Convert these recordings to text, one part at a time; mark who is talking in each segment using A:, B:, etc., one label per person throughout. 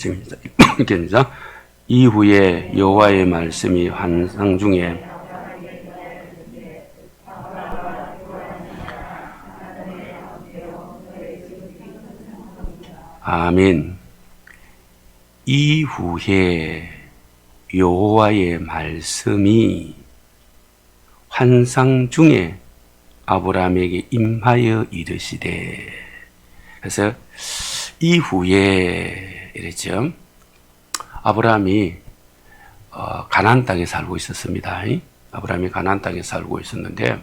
A: 지금입니다. 이후에 여호와의 말씀이 환상 중에 아멘. 이후에 여호와의 말씀이 환상 중에 아브라함에게 임하여 이르시되. 그래서 이후에 이랬죠. 아브라함이 가나안 땅에 살고 있었습니다. 아브라함이 가나안 땅에 살고 있었는데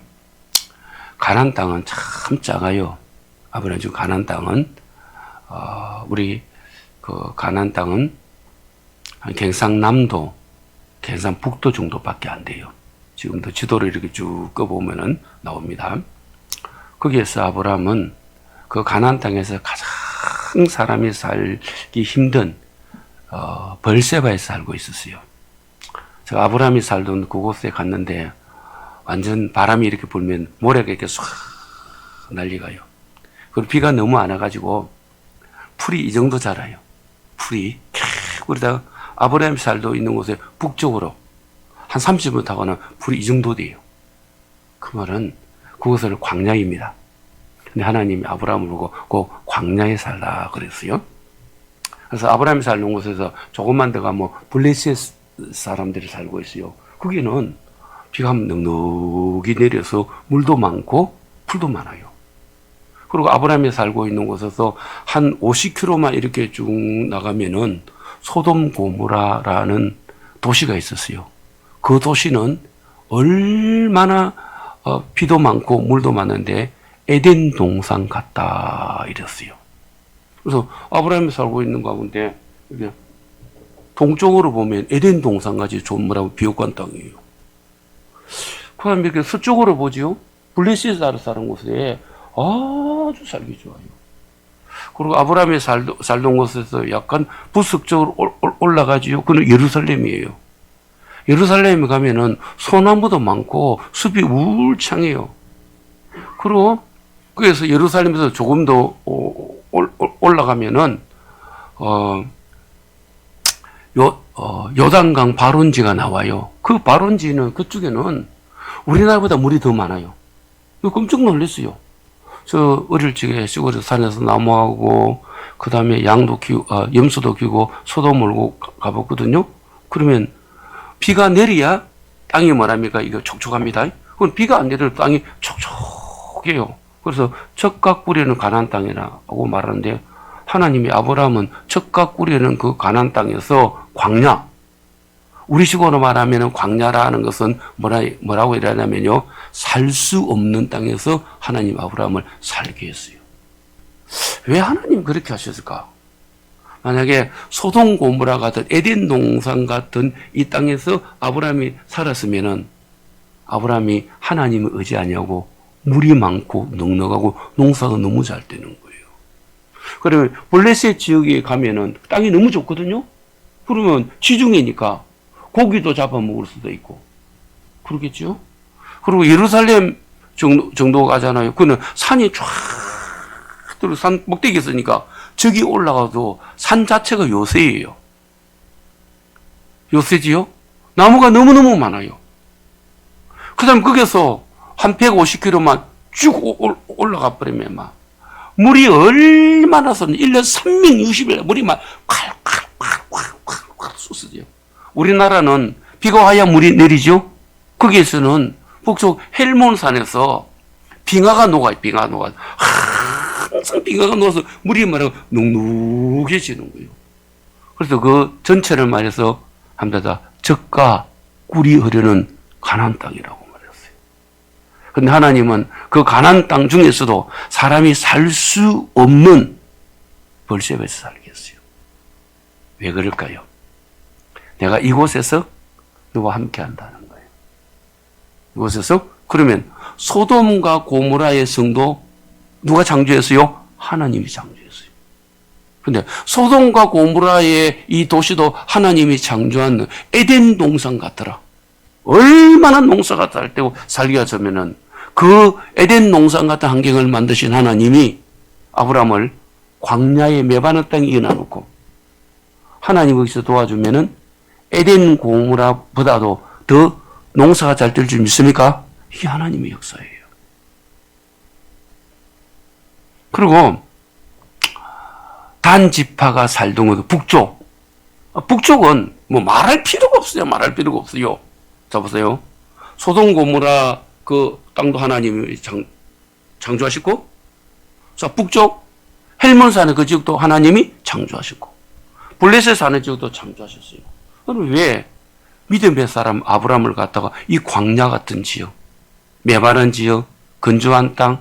A: 가나안 땅은 참 작아요. 아브라함 중 가나안 땅은 우리 그 가나안 땅은 한 경상남도, 경상북도 정도밖에 안 돼요. 지금도 지도를 이렇게 쭉 꺼보면은 나옵니다. 거기에서 아브라함은 그 가나안 땅에서 가장 사람이 살기 힘든 벌세바에서 살고 있었어요. 제가 아브라함이 살던 그곳에 갔는데 완전 바람이 이렇게 불면 모래가 이렇게 唰 날리가요. 그리고 비가 너무 안 와가지고 풀이 이 정도 자라요. 풀이 그러다가 아브라함이 살고 있는 곳에 북쪽으로 한 30분 타고는 풀이 이 정도 돼요. 그 말은 그곳은 광야입니다. 근데 하나님이 아브라함을 보고 그 광야에 살라 그랬어요. 그래서 아브라함이 살는 곳에서 조금만 더 가면 블레셋 사람들이 살고 있어요. 거기는 비가 넉넉히 내려서 물도 많고 풀도 많아요. 그리고 아브라함이 살고 있는 곳에서 한 50km만 이렇게 쭉 나가면은 소돔 고모라라는 도시가 있었어요. 그 도시는 얼마나 비도 많고 물도 많은데 에덴 동산 같다 이랬어요. 그래서 아브라함이 살고 있는 가운데 동쪽으로 보면 에덴 동산까지 좋은 뭐라고 비옥한 땅이에요. 그 다음에 이렇게 서쪽으로 보지요. 블레셋 사는 곳에 아주 살기 좋아요. 그리고 아브라함이 살던 곳에서 약간 북서쪽으로 올라가지요. 그는 예루살렘이에요. 예루살렘에 가면은 소나무도 많고 숲이 울창해요. 그리고 그래서 예루살렘에서 조금 더 올라가면은 요단강 발원지가 나와요. 그 발원지는 그쪽에는 우리나라보다 물이 더 많아요. 깜짝 놀랐어요. 저 어릴 적에 시골에서 산에서 나무하고 그 다음에 양도 키우고 염소도 키우고 소도 몰고 가봤거든요. 그러면 비가 내려야 땅이 뭐랍니까? 이거 촉촉합니다. 그건 비가 안 내려도 땅이 촉촉해요. 그래서 젖과 꿀에는 가나안 땅이라고 말하는데 하나님이 아브라함은 젖과 꿀에는 그 가나안 땅에서 광야, 우리식으로 말하면 광야라는 것은 뭐라고 이러냐면요, 살 수 없는 땅에서 하나님 아브라함을 살게 했어요. 왜 하나님 그렇게 하셨을까? 만약에 소돔 고모라 같은 에덴 동산 같은 이 땅에서 아브라함이 살았으면은 아브라함이 하나님을 의지하냐고 물이 많고 넉넉하고 농사가 너무 잘 되는 거예요. 그러면 블레셋 지역에 가면은 땅이 너무 좋거든요. 그러면 지중해니까 고기도 잡아먹을 수도 있고 그러겠죠. 그리고 예루살렘 정도 가잖아요. 그는 산이 쫙 산 꼭대기에 있으니까 저기 올라가도 산 자체가 요새예요. 요새지요? 나무가 너무너무 많아요. 그 다음 거기서 한 150km만 쭉 올라가 버리면 막 물이 얼마나 쏟는 1년 360일 물이 막 콸콸콸콸콸 쏟아져요. 우리나라는 비가 와야 물이 내리죠. 거기에서는 북쪽 헬몬산에서 빙하가 녹아요. 빙하가 녹아요. 항상 빙하가 녹아서 물이 말하고 눅눅해지는 거예요. 그래서 그 전체를 말해서 한마다 젖과 꿀이 흐르는 가나안 땅이라고 말했어요. 그런데 하나님은 그 가나안 땅 중에서도 사람이 살 수 없는 벌셉에서 살게 했어요. 왜 그럴까요? 내가 이곳에서 누구와 함께 한다는 거예요. 이곳에서 그러면 소돔과 고모라의 성도 누가 창조했어요? 하나님이 창조했어요. 근데 소돔과 고모라의 이 도시도 하나님이 창조한 에덴 동산 같더라. 얼마나 농사가 잘 되고 살기가 좋으면은 그 에덴 동산 같은 환경을 만드신 하나님이 아브라함을 광야의 메바는 땅에 이어놔 놓고 하나님 거기서 도와주면은 에덴 고무라보다도 더 농사가 잘 될 줄 믿습니까? 이게 하나님의 역사예요. 그리고 단 지파가 살던 곳 북쪽. 북쪽은 뭐 말할 필요가 없어요. 말할 필요가 없어요. 자 보세요. 소돔 고모라 그 땅도 하나님이 창조하시고, 자 북쪽 헬몬산의 그 지역도 하나님이 창조하시고, 블레셋 사는 지역도 창조하셨어요. 그럼 왜 믿음의 사람 아브라함을 갖다가 이 광야 같은 지역, 메마른 지역, 건조한 땅,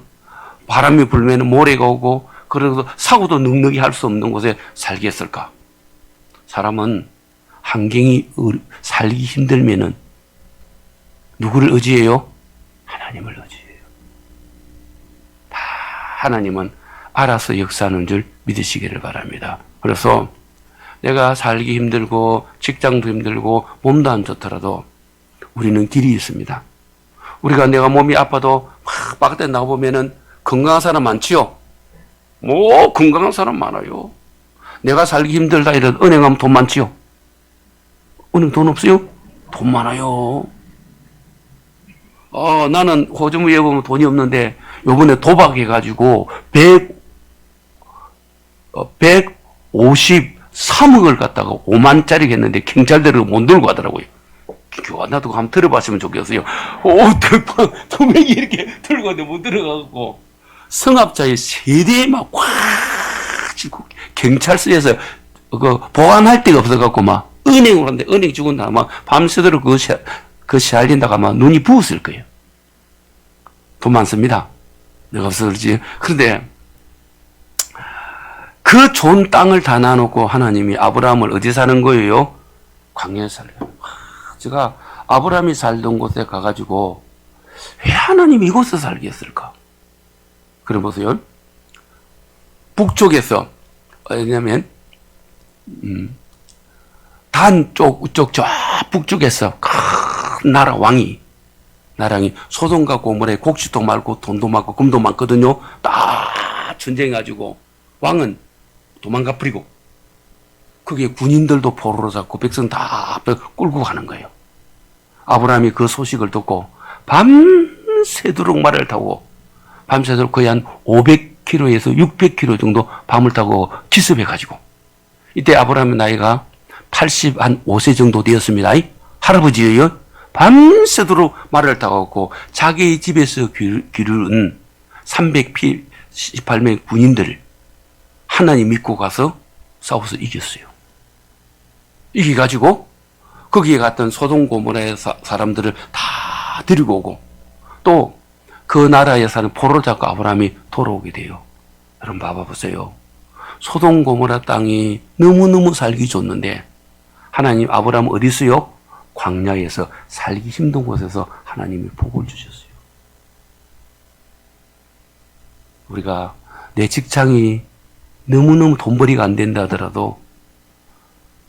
A: 바람이 불면 모래가 오고 그래도 사고도 넉넉히 할 수 없는 곳에 살게 했을까? 사람은 환경이 살기 힘들면은 누구를 의지해요? 하나님을 의지해요. 다 하나님은 알아서 역사하는 줄 믿으시기를 바랍니다. 그래서 내가 살기 힘들고 직장도 힘들고 몸도 안 좋더라도 우리는 길이 있습니다. 우리가 내가 몸이 아파도 막 바깥에 나가보면은 건강한 사람 많지요? 뭐 건강한 사람 많아요. 내가 살기 힘들다 이런 은행 가면 돈 많지요? 은행 돈 없어요? 돈 많아요. 나는 호주머니에 보면 돈이 없는데 요번에 도박해가지고 153억을 갖다가 5만짜리 했는데 경찰대로 못 들고 가더라고요. 나도 한번 들어봤으면 좋겠어요. 도둑이 이렇게 들고 가는데 못 들어가고 성합자의 세대에 막 꽉 쥐고 경찰서에서 그 보관할 데가 없어갖고 막 은행으로 갔는데 은행 주고 막 밤새도록 그 시알린다가 아마 눈이 부었을 거예요. 돈 많습니다. 내가 없어서 그렇지. 그런데 그 좋은 땅을 다 나눠놓고 하나님이 아브라함을 어디 사는 거예요? 광야에 살아요. 제가 아브라함이 살던 곳에 가가지고 왜 하나님이 이곳에 살게 했을까? 그래 보세요. 북쪽에서, 왜냐면 단 쪽 저 북쪽에서 큰 나랑이 소돔과 고모라에 곡식도 많고 돈도 많고 금도 많거든요. 딱 전쟁해가지고 왕은 도망가 버리고 그게 군인들도 포로로 잡고 백성 다 끌고 가는 거예요. 아브라함이 그 소식을 듣고 밤새도록 말을 타고 밤새도록 거의 한 500km에서 600km 정도 밤을 타고 기습해가지고 이때 아브라함의 나이가 85세 정도 되었습니다. 할아버지예요. 밤새도록 말을 타고 자기의 집에서 기르는 318명의 군인들을 하나님 믿고 가서 싸워서 이겼어요. 이겨가지고 거기에 갔던 소돔 고모라의 사람들을 다 데리고 오고 또 그 나라에 사는 포로를 잡고 아브라함이 돌아오게 돼요. 여러분 봐보세요. 소돔 고모라 땅이 너무너무 살기 좋는데 하나님 아브라함 어디 있어요? 광야에서 살기 힘든 곳에서 하나님이 복을 주셨어요. 우리가 내 직장이 너무너무 돈벌이가 안 된다 하더라도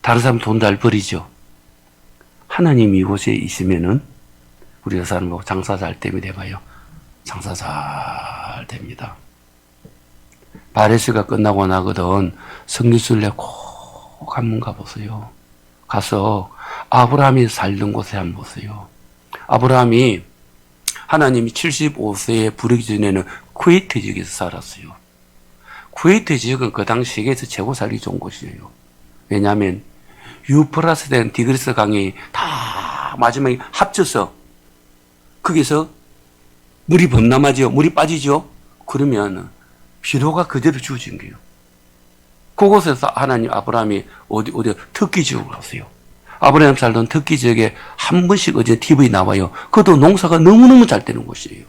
A: 다른 사람 돈 잘 벌이죠. 하나님이 이곳에 있으면은 우리가 사는 거 장사 잘 되면 돼봐요. 장사 잘 됩니다. 바레스가 끝나고 나거든 성교순례 꼭 한번 가보세요. 가서 아브라함이 살던 곳에 한번 보세요. 아브라함이 하나님이 75세에 부르기 전에는 쿠웨이트 지역에서 살았어요. 쿠웨이트 지역은 그 당시 세계에서 최고 살기 좋은 곳이에요. 왜냐하면 유프라스 된 디그리스 강이 다 마지막에 합쳐서 거기서 물이 범람하죠. 물이 빠지죠. 그러면 비료가 그대로 주어진 거예요. 그곳에서 하나님 아브라함이 어디 터키 지역으로 갔어요. 아브라함 살던 터키 지역에 한 번씩 어제 TV에 나와요. 그것도 농사가 너무너무 잘 되는 곳이에요.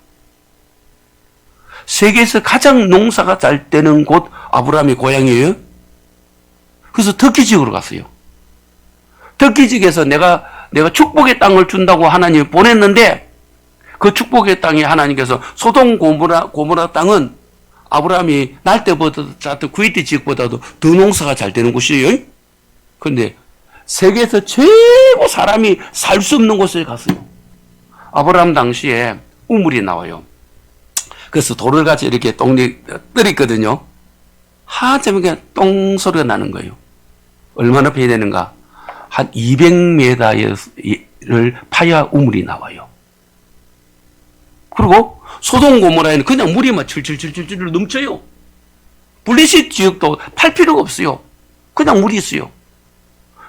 A: 세계에서 가장 농사가 잘 되는 곳 아브라함의 고향이에요. 그래서 터키 지역으로 갔어요. 터키 지역에서 내가 축복의 땅을 준다고 하나님이 보냈는데 그 축복의 땅에 하나님께서 소돔 고모라 땅은 아브라함이 날 때보다 쿠웨이트 지역보다도 더 농사가 잘 되는 곳이에요. 그런데 세계에서 최고 사람이 살 수 없는 곳에 갔어요. 아브라함 당시에 우물이 나와요. 그래서 돌을 같이 이렇게 똥이 떠있거든요. 하자면 그냥 똥 소리가 나는 거예요. 얼마나 파야 되는가? 한 200m를 파야 우물이 나와요. 그리고 소돔 고모라에는 그냥 물이 막 출출출출 넘쳐요. 블레셋 지역도 팔 필요가 없어요. 그냥 물이 있어요.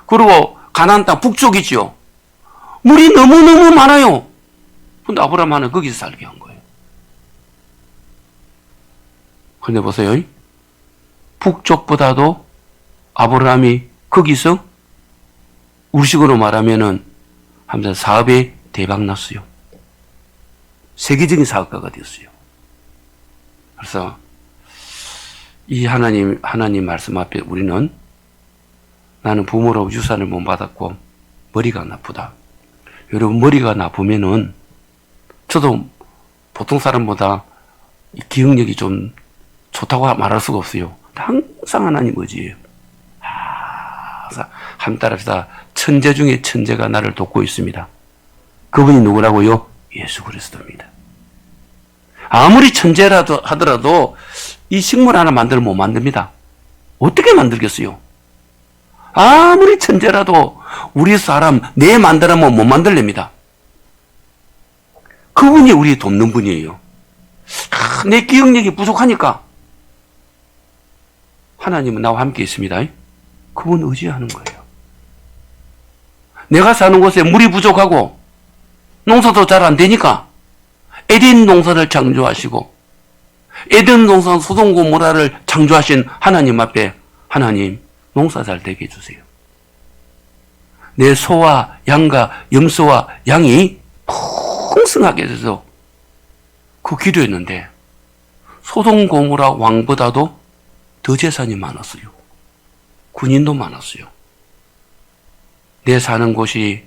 A: 그리고 가나안 땅 북쪽이지요. 물이 너무너무 많아요. 근데 아브라함 하나 거기서 살게 한 거예요. 근데 보세요. 북쪽보다도 아브라함이 거기서 우리식으로 말하면은 하면서 사업에 대박 났어요. 세계적인 사업가가 되었어요. 그래서 이 하나님 말씀 앞에 우리는 나는 부모로 유산을 못 받았고 머리가 나쁘다. 여러분 머리가 나쁘면은 저도 보통 사람보다 기억력이 좀 좋다고 말할 수가 없어요. 항상 하나님 의지예요. 항상 함 따라합시다. 천재 중에 천재가 나를 돕고 있습니다. 그분이 누구라고요? 예수 그리스도입니다. 아무리 천재라도 하더라도 이 식물 하나 만들면 못 만듭니다. 어떻게 만들겠어요? 아무리 천재라도 우리 사람 내 만들면 못 만들랍니다. 그분이 우리 돕는 분이에요. 내 기억력이 부족하니까 하나님은 나와 함께 있습니다. 그분 의지하는 거예요. 내가 사는 곳에 물이 부족하고 농사도 잘 안 되니까 에덴 동산을 창조하시고 에덴 동산 소돔 고모라를 창조하신 하나님 앞에 하나님 농사 잘 되게 해주세요. 내 소와 양과 염소와 양이 풍성하게 돼서 그 기도했는데 소돔 고모라 왕보다도 더 재산이 많았어요. 군인도 많았어요. 내 사는 곳이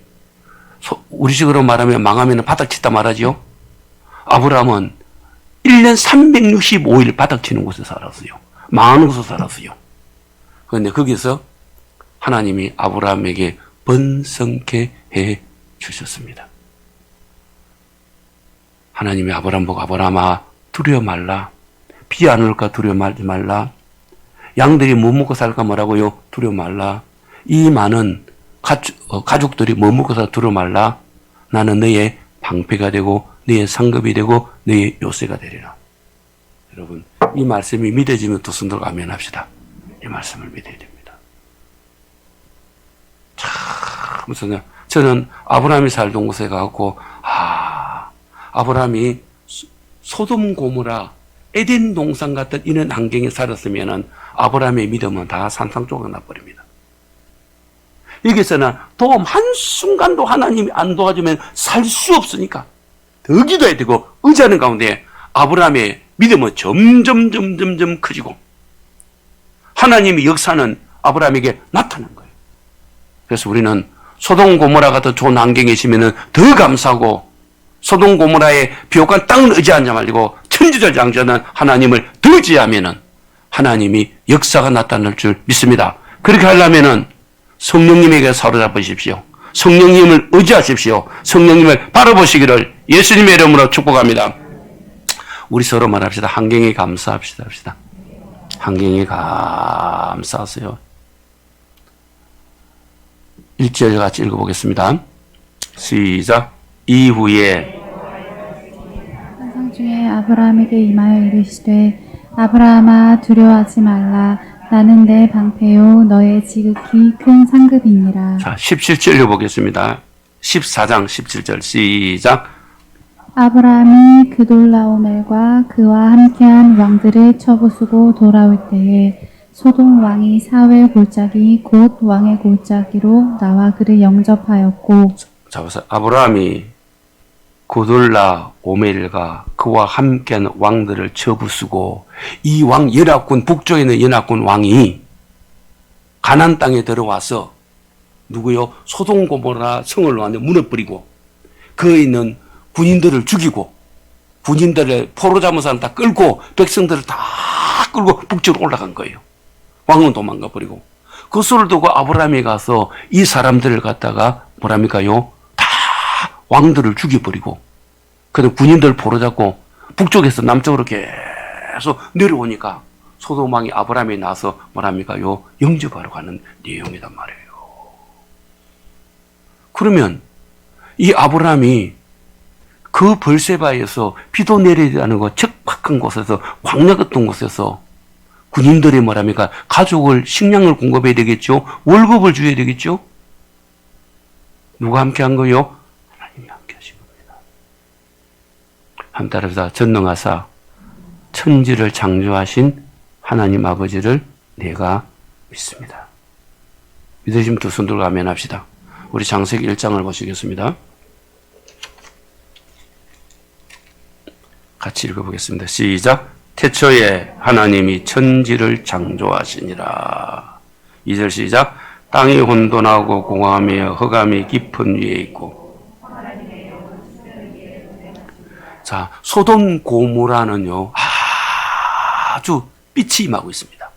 A: 우리식으로 말하면 망하면 바닥치다 말하지요. 아브라함은 1년 365일 바닥치는 곳에 살았어요. 망하는 곳에 살았어요. 그런데 거기서 하나님이 아브라함에게 번성케 해 주셨습니다. 하나님이 아브라함 보고 아브라함아 두려워 말라. 비 안 올까 두려워 말지 말라. 양들이 뭐 먹고 살까 뭐라고요? 두려워 말라. 이 많은 가족들이 뭐 먹고 살까 두려워 말라. 나는 너의 방패가 되고 너의 상급이 되고 너의 요새가 되리라. 여러분 이 말씀이 믿어지면 두 손 들고 아멘 합시다. 이 말씀을 믿어야 됩니다. 참 저는 아브라함이 살던 곳에 가고 아브라함이 소돔 고모라 에덴 동산 같은 이런 환경에 살았으면은 아브라함의 믿음은 다 산산조각 나버립니다. 여기서는 도움 한순간도 하나님이 안 도와주면 살 수 없으니까 더 기도해야 되고 의지하는 가운데 아브라함의 믿음은 점점 커지고 하나님의 역사는 아브라함에게 나타난 거예요. 그래서 우리는 소돔 고모라 같은 좋은 환경에 있으면 더 감사하고 소돔 고모라의 비옥한 땅을 의지하지 말고 천지전장자는 하나님을 더 의지하면은 하나님이 역사가 나타날 줄 믿습니다. 그렇게 하려면은 성령님에게 사로잡으십시오. 성령님을 의지하십시오. 성령님을 바라보시기를 예수님의 이름으로 축복합니다. 우리 서로 말합시다. 환경에 감사합시다. 환경에 감사하세요. 1절 같이 읽어보겠습니다. 시작. 이후에
B: 환상 중에 아브라함에게 임하여 이르시되 아브라함아 두려워하지 말라. 나는 내 방패요 너의 지극히 큰 상급이니라.
A: 자, 17절 읽어보겠습니다. 14장 17절 시작.
B: 아브라함이 그돌라오멜과 그와 함께한 왕들을 쳐부수고 돌아올 때에 소돔 왕이 사회 골짜기 곧 왕의 골짜기로 나와 그를 영접하였고.
A: 자, 보세요. 아브라함이 고돌라 오멜과 그와 함께한 왕들을 쳐부수고 이 왕 연합군 북쪽에 있는 연합군 왕이 가나안 땅에 들어와서 누구요? 소돔 고모라 성을 완전 무너뜨리고 그에 있는 군인들을 죽이고 군인들을 포로 잡은 사람 다 끌고 백성들을 다 끌고 북쪽으로 올라간 거예요. 왕은 도망가 버리고 그것을 두고 아브라함이 가서 이 사람들을 갖다가 뭐랍니까요? 다 왕들을 죽여버리고 그다음 군인들 포로 잡고 북쪽에서 남쪽으로 계속 내려오니까 소돔 왕이 아브라함에 나서 뭐랍니까? 요 영접하러 가는 내용이란 말이에요. 그러면 이 아브라함이 그 벌세바에서 비도 내리지 않은 거 적박한 곳에서 광야 같은 곳에서 군인들이 뭐랍니까? 가족을 식량을 공급해야 되겠죠? 월급을 줘야 되겠죠? 누가 함께 한 거요? 하나님이 함께 하신 겁니다. 한번 따라서 전능하사 천지를 창조하신 하나님 아버지를 내가 믿습니다. 믿으시면 두 손 들고 아멘합시다. 우리 창세기 1장을 보시겠습니다. 같이 읽어보겠습니다. 시작. 태초에 하나님이 천지를 창조하시니라. 2절 시작. 땅이 혼돈하고 공허하며 흑암이 깊은 위에 있고. 자, 소돔 고모라는요 아주 빛이 임하고 있습니다.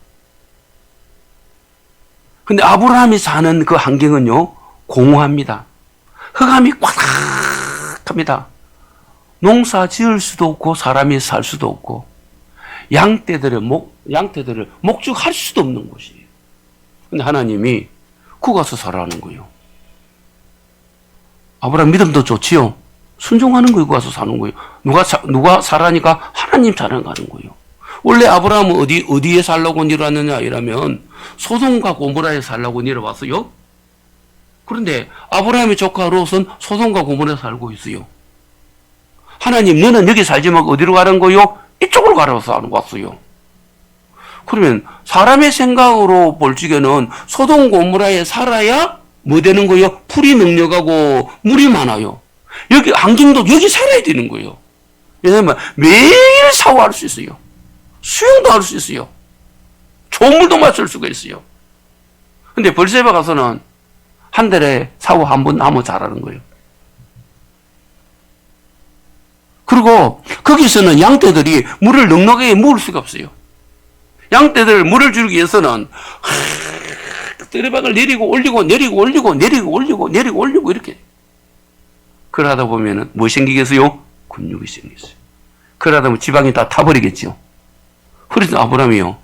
A: 근데 아브라함이 사는 그 환경은요 공허합니다. 흑암이 꽉합니다. 농사 지을 수도 없고 사람이 살 수도 없고 양떼들을 목축할 수도 없는 곳이에요. 근데 하나님이 그 가서 살아하는 거예요. 아브라함 믿음도 좋지요. 순종하는 거예요. 그 가서 사는 거예요. 누가 살아니까 하나님 살아가는 거예요. 원래 아브라함은 어디에 살라고 내려왔느냐 이러면 소돔과 고모라에 살라고 내려왔어요. 그런데 아브라함의 조카 롯은 소돔과 고모라에 살고 있어요. 하나님 너는 여기 살지 말고 어디로 가는 거요? 이쪽으로 가라고 하는 거 왔어요. 그러면 사람의 생각으로 볼 적에는 소돔 고모라에 살아야 뭐 되는 거요? 풀이 넉넉하고 물이 많아요. 여기 환경도 여기 살아야 되는 거예요. 왜냐면 매일 샤워할 수 있어요. 수영도 할 수 있어요. 좋은 물도 마실 수가 있어요. 근데 벌세바 가서는 한 달에 샤워 한 번 하면 잘하는 거예요. 그리고 거기서는 양떼들이 물을 넉넉하게 먹을 수가 없어요. 양떼들 물을 주기 위해서는 뜨레박을 내리고 올리고 내리고 올리고 내리고 올리고 내리고 올리고 이렇게. 그러다 보면은 뭐 생기겠어요? 근육이 생겼어요. 그러다 보면 지방이 다 타버리겠죠. 그래서 아브라함이요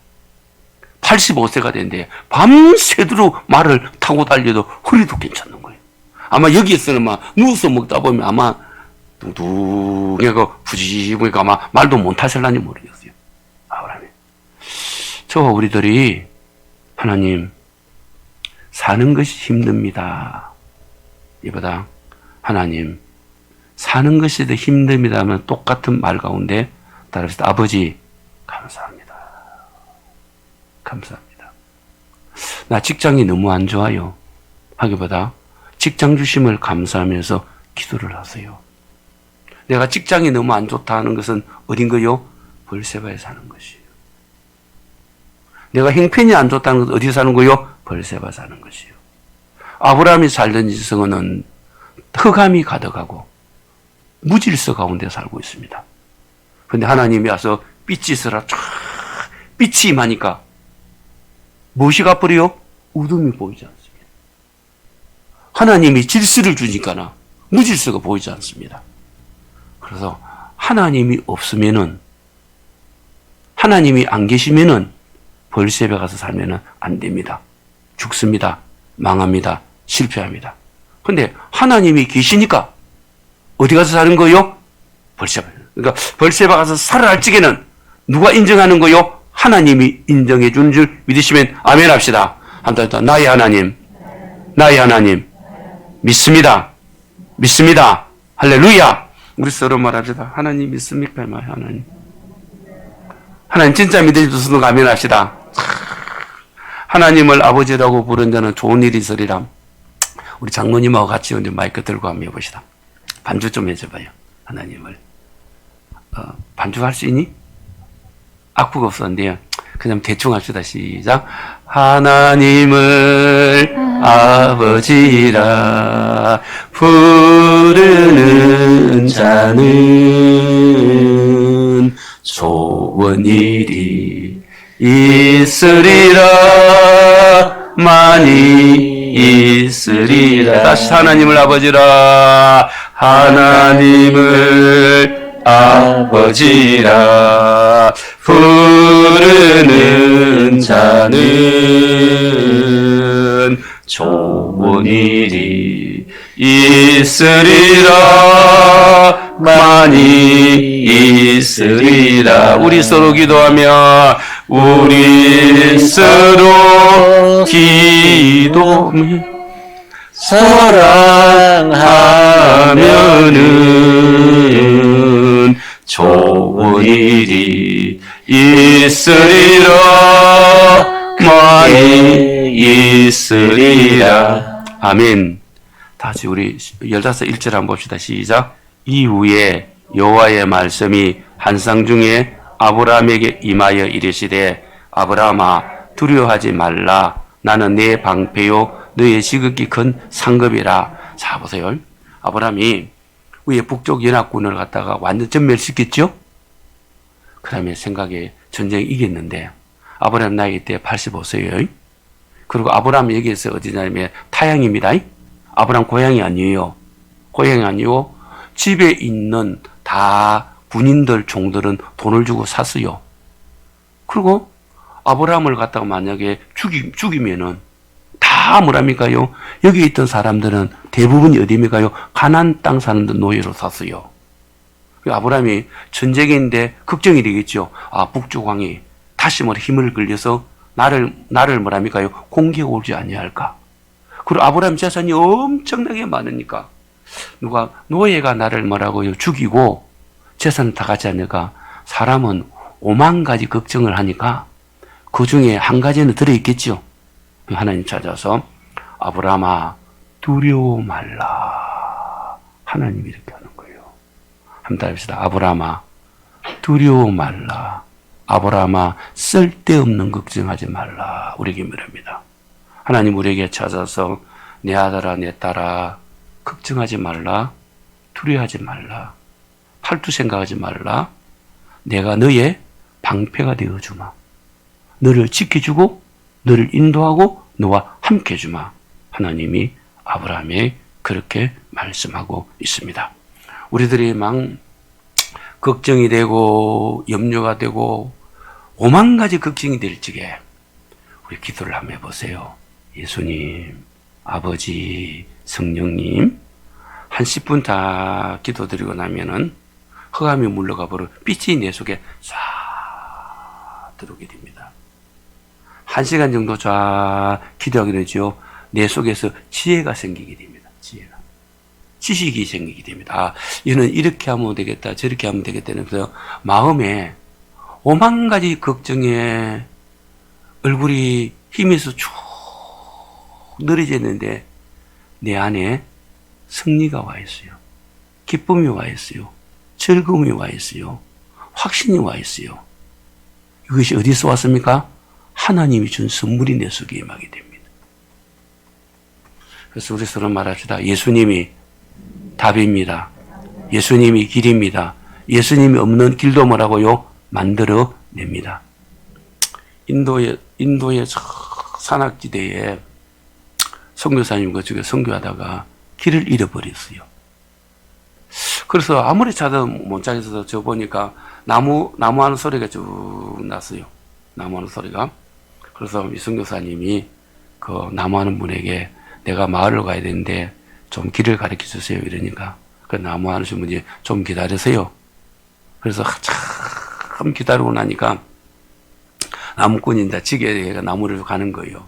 A: 85세가 됐는데 밤새도록 말을 타고 달려도 허리도 괜찮는 거예요. 아마 여기에서는 막 누워서 먹다 보면 아마 둥둥해가 부지부지가 아마 말도 못 하실란지 모르겠어요. 아브라함이. 저와 우리들이 하나님 사는 것이 힘듭니다. 이보다 하나님 사는 것이 더 힘듭니다 하면 똑같은 말 가운데 따라서 아버지 감사합니다. 감사합니다. 나 직장이 너무 안 좋아요. 하기보다 직장 주심을 감사하면서 기도를 하세요. 내가 직장이 너무 안 좋다 하는 것은 어딘가요? 벌세바에 사는 것이에요. 내가 형편이 안 좋다는 것은 어디 사는 거요? 벌세바 사는 것이에요. 아브라함이 살던 지성은 흑암이 가득하고 무질서 가운데 살고 있습니다. 그런데 하나님이 와서 빛이 있으라 쫙 빛이 임하니까 무엇이 가버려요? 어둠이 보이지 않습니다. 하나님이 질서를 주니까 무질서가 보이지 않습니다. 그래서 하나님이 없으면은 하나님이 안 계시면은 벌세바에 가서 살면은 안 됩니다. 죽습니다. 망합니다. 실패합니다. 근데 하나님이 계시니까 어디 가서 사는 거요? 벌세바. 그러니까 벌세바 가서 살아날 적에는 누가 인정하는 거요? 하나님이 인정해 주는 줄 믿으시면 아멘 합시다. 한번 나의 하나님, 나의 하나님 믿습니다. 믿습니다. 할렐루야. 우리 서로 말합시다. 하나님 믿습니까? 하나님. 하나님 진짜 믿으셔서 아멘 합시다. 하나님을 아버지라고 부른 자는 좋은 일이 있으리라. 우리 장로님하고 같이 이제 마이크 들고 한번 해봅시다. 반주 좀 해줘봐요. 하나님을. 반주할 수 있니? 악보가 없었는데요. 그냥 대충 합시다. 시작. 하나님을 아버지라 부르는 자는 좋은 일이 있으리라. 많이 있으리라. 다시 하나님을 아버지라. 하나님을 아버지라 부르는 자는 좋은 일이 있으리라. 많이 있으리라. 우리 서로 기도하며 우리 서로 사랑하면은 좋은 일이 있으리라. 많이 있으리라. 아멘. 다시 우리 15 1절 한번 봅시다. 시작. 이후에 여호와의 말씀이 한상 중에 아브라함에게 임하여 이르시되 아브라함아 두려워하지 말라. 나는 네 방패요 너의 지극히 큰 상급이라. 자 보세요. 아브라함이 위에 북쪽 연합군을 갖다가 완전 전멸시켰죠. 그 다음에 생각에 전쟁 이겼는데 아브라함 나이 때 85세예요. 그리고 아브라함 여기에서 어디냐면 타양입니다. 아브라함 고향이 아니에요. 고향이 아니고 집에 있는 다 군인들 종들은 돈을 주고 샀어요. 그리고 아브라함을 갖다가 만약에 죽이면은 다 뭐랍니까요? 여기 있던 사람들은 대부분이 어디입니까요? 가나안 땅 사람들 노예로 샀어요. 아브라함이 전쟁인데 걱정이 되겠죠. 아, 북쪽 왕이 다시 힘을 끌려서 나를 뭐랍니까요? 공격 오지 아니할까? 그리고 아브라함 재산이 엄청나게 많으니까 누가 노예가 나를 뭐라고요? 죽이고 재산을 다 갖지 않을까? 사람은 5만 가지 걱정을 하니까 그 중에 한 가지는 들어있겠죠. 하나님 찾아서 아브라함아 두려워 말라. 하나님이 이렇게 하는 거예요. 한번 해봅시다. 아브라함아 두려워 말라. 아브라함아 쓸데없는 걱정하지 말라. 우리에게 말합니다. 하나님 우리에게 찾아서 내 아들아 내 딸아 걱정하지 말라. 두려워하지 말라. 팔도 생각하지 말라. 내가 너의 방패가 되어주마. 너를 지켜주고 너를 인도하고 너와 함께 해주마. 하나님이 아브라함에 그렇게 말씀하고 있습니다. 우리들이 막 걱정이 되고 염려가 되고 5만 가지 걱정이 될 적에 우리 기도를 한번 해보세요. 예수님, 아버지, 성령님 한 10분 다 기도드리고 나면은 흑암이 물러가 버려 빛이 내 속에 쫙 들어오게 됩니다. 1시간 정도 쫙 기도하게 되죠. 내 속에서 지혜가 생기게 됩니다. 지혜가. 지식이 생기게 됩니다. 아, 이는 이렇게 하면 되겠다, 저렇게 하면 되겠다는 그래서 마음에 5만 가지 걱정에 얼굴이 힘에서 쭉 늘어졌는데 내 안에 승리가 와 있어요. 기쁨이 와 있어요. 즐거움이 와 있어요. 확신이 와 있어요. 이것이 어디서 왔습니까? 하나님이 준 선물이 내 속에 임하게 됩니다. 그래서 우리 서로 말합시다. 예수님이 답입니다. 예수님이 길입니다. 예수님이 없는 길도 뭐라고요? 만들어 냅니다. 인도의 산악지대에 선교사님 그쪽에 선교하다가 길을 잃어버렸어요. 그래서 아무리 찾아도 못 찾아서 저 보니까 나무 하는 소리가 쭉 났어요. 나무 하는 소리가. 그래서 이 선교사님이 그 나무 하는 분에게 내가 마을로 가야 되는데 좀 길을 가르쳐 주세요. 이러니까 그 나무 하는 분이 좀 기다리세요. 그래서 참 기다리고 나니까 나무꾼이 이제 지게가 나무를 가는 거예요.